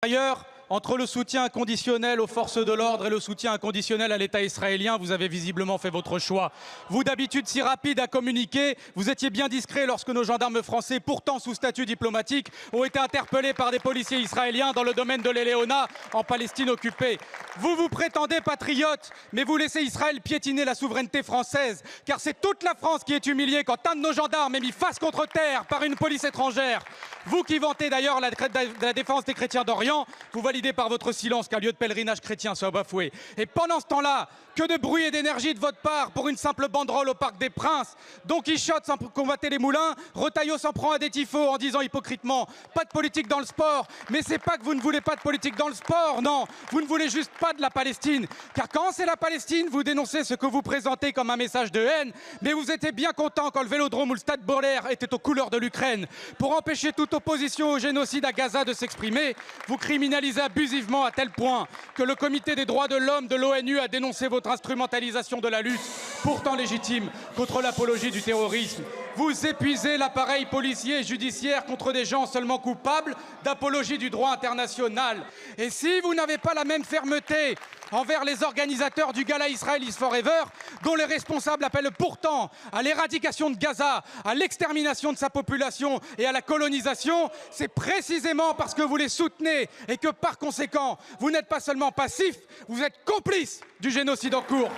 Ailleurs, entre le soutien inconditionnel aux forces de l'ordre et le soutien inconditionnel à l'État israélien, vous avez visiblement fait votre choix. Vous, d'habitude si rapide à communiquer, vous étiez bien discret lorsque nos gendarmes français, pourtant sous statut diplomatique, ont été interpellés par des policiers israéliens dans le domaine de l'Eléona, en Palestine occupée. Vous vous prétendez patriote, mais vous laissez Israël piétiner la souveraineté française, car c'est toute la France qui est humiliée quand un de nos gendarmes est mis face contre terre par une police étrangère. Vous qui vantez d'ailleurs la défense des chrétiens d'Orient, vous validez par votre silence qu'un lieu de pèlerinage chrétien soit bafoué. Et pendant ce temps-là, que de bruit et d'énergie de votre part pour une simple banderole au Parc des Princes. Don Quichotte sans combattre les moulins, Retailleau s'en prend à des tifos en disant hypocritement « pas de politique dans le sport ». Mais c'est pas que vous ne voulez pas de politique dans le sport, non, vous ne voulez juste pas de la Palestine. Car quand c'est la Palestine, vous dénoncez ce que vous présentez comme un message de haine, mais vous étiez bien content quand le Vélodrome ou le Stade Bollaert étaient aux couleurs de l'Ukraine. Pour empêcher toute opposition au génocide à Gaza de s'exprimer, vous criminalisez abusivement à tel point que le Comité des droits de l'homme de l'ONU a dénoncé votre instrumentalisation de la lutte, pourtant légitime, contre l'apologie du terrorisme. Vous épuisez l'appareil policier et judiciaire contre des gens seulement coupables d'apologie du droit international. Et si vous n'avez pas la même fermeté envers les organisateurs du gala Israel is Forever, dont les responsables appellent pourtant à l'éradication de Gaza, à l'extermination de sa population et à la colonisation, c'est précisément parce que vous les soutenez et que par conséquent, vous n'êtes pas seulement passif, vous êtes complice du génocide en cours.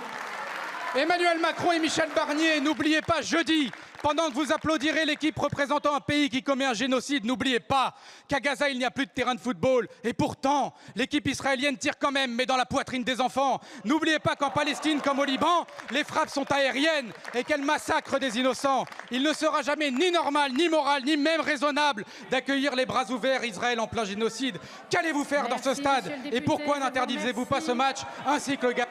Emmanuel Macron et Michel Barnier, n'oubliez pas jeudi, pendant que vous applaudirez l'équipe représentant un pays qui commet un génocide, n'oubliez pas qu'à Gaza, il n'y a plus de terrain de football. Et pourtant, l'équipe israélienne tire quand même, mais dans la poitrine des enfants. N'oubliez pas qu'en Palestine, comme au Liban, les frappes sont aériennes et qu'elles massacrent des innocents. Il ne sera jamais ni normal, ni moral, ni même raisonnable d'accueillir les bras ouverts Israël en plein génocide. Qu'allez-vous faire dans ce stade? Et pourquoi n'interdisez-vous pas ce match ainsi que le gars